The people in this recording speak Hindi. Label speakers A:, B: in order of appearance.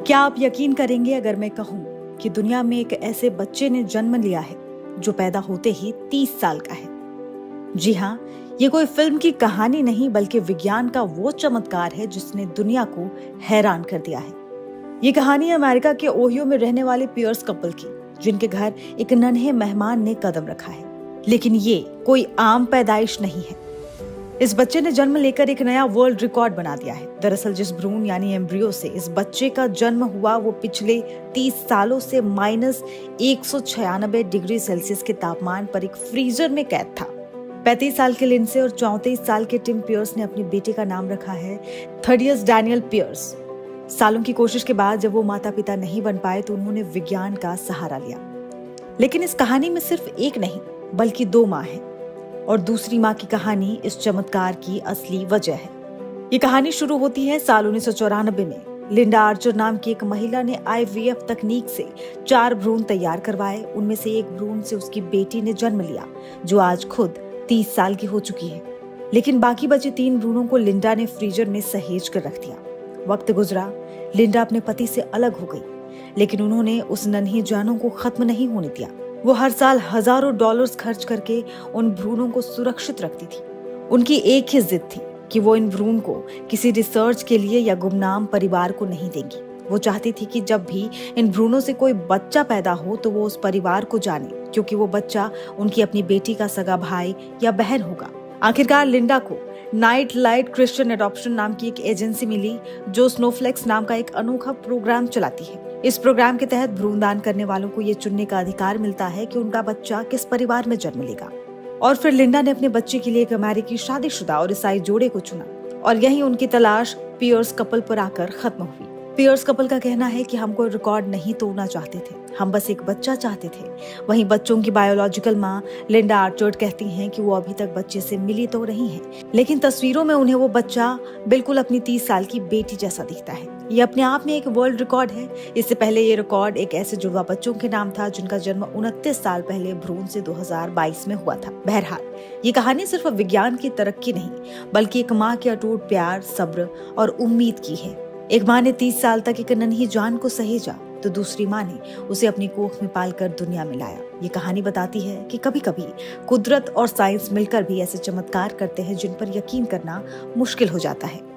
A: क्या आप यकीन करेंगे अगर मैं कहूं कि दुनिया में एक ऐसे बच्चे ने जन्म लिया है जो पैदा होते ही 30 साल का है। जी हाँ, ये कोई फिल्म की कहानी नहीं बल्कि विज्ञान का वो चमत्कार है जिसने दुनिया को हैरान कर दिया है। ये कहानी अमेरिका के ओहियो में रहने वाले पियर्स कपल की, जिनके घर एक नन्हे मेहमान ने कदम रखा है। लेकिन ये कोई आम पैदाइश नहीं है। इस बच्चे ने जन्म लेकर एक नया वर्ल्ड रिकॉर्ड बना दिया है। दरअसल जिस भ्रूण यानी एम्ब्रियो से इस बच्चे का जन्म हुआ वो पिछले 30 सालों से -196 डिग्री सेल्सियस के तापमान पर एक फ्रीजर में कैद था। 35 साल के लिंडसे और 34 साल के टिम पियर्स ने अपने बेटे का नाम रखा है थडियस डैनियल पियर्स। सालों की कोशिश के बाद जब वो माता पिता नहीं बन पाए तो उन्होंने विज्ञान का सहारा लिया। लेकिन इस कहानी में सिर्फ एक नहीं बल्कि 2 माँ हैं, और दूसरी माँ की कहानी इस चमत्कार की असली वजह है। ये कहानी शुरू होती है साल 1994 में। लिंडा आर्चर नाम की एक महिला ने IVF तकनीक से 4 भ्रूण तैयार करवाए। उनमें से एक भ्रूण से उसकी बेटी ने जन्म लिया जो आज खुद 30 साल की हो चुकी है। लेकिन बाकी बचे 3 भ्रूणों को लिंडा ने फ्रीजर में सहेज कर रख दिया। वक्त गुजरा, लिंडा अपने पति से अलग हो गई, लेकिन उन्होंने उस नन्ही जानों को खत्म नहीं होने दिया। वो हर साल हजारों डॉलर्स खर्च करके उन भ्रूणों को सुरक्षित रखती थी। उनकी एक ही जिद थी कि वो इन भ्रूण को किसी रिसर्च के लिए या गुमनाम परिवार को नहीं देंगी। वो चाहती थी कि जब भी इन भ्रूणों से कोई बच्चा पैदा हो तो वो उस परिवार को जाने, क्योंकि वो बच्चा उनकी अपनी बेटी का सगा भाई या बहन होगा। आखिरकार लिंडा को नाइट लाइट क्रिश्चियन एडॉप्शन नाम की एक एजेंसी मिली जो स्नोफ्लेक्स नाम का एक अनोखा प्रोग्राम चलाती है। इस प्रोग्राम के तहत भ्रूणदान करने वालों को ये चुनने का अधिकार मिलता है कि उनका बच्चा किस परिवार में जन्म लेगा। और फिर लिंडा ने अपने बच्चे के लिए एक अमेरिकी शादीशुदा और ईसाई जोड़े को चुना, और यहीं उनकी तलाश पियर्स कपल पर आकर खत्म हुई। पियर्स कपल का कहना है कि हम कोई रिकॉर्ड नहीं तोड़ना चाहते थे, हम बस एक बच्चा चाहते थे। वहीं बच्चों की बायोलॉजिकल माँ लिंडा आर्चर्ड कहती हैं कि वो अभी तक बच्चे से मिली तो रही हैं, लेकिन तस्वीरों में उन्हें वो बच्चा बिल्कुल अपनी 30 साल की बेटी जैसा दिखता है। ये अपने आप में एक वर्ल्ड रिकॉर्ड है। इससे पहले ये रिकॉर्ड एक ऐसे जुड़वा बच्चों के नाम था जिनका जन्म 29 साल पहले भ्रूण से 2022 में हुआ था। बहरहाल, ये कहानी सिर्फ विज्ञान की तरक्की नहीं बल्कि एक माँ के अटूट प्यार, सब्र और उम्मीद की है। एक माँ ने 30 साल तक एक नन्ही जान को सहेजा तो दूसरी माँ ने उसे अपनी कोख में पालकर दुनिया में लाया। ये कहानी बताती है कि कभी-कभी कुदरत और साइंस मिलकर भी ऐसे चमत्कार करते हैं जिन पर यकीन करना मुश्किल हो जाता है।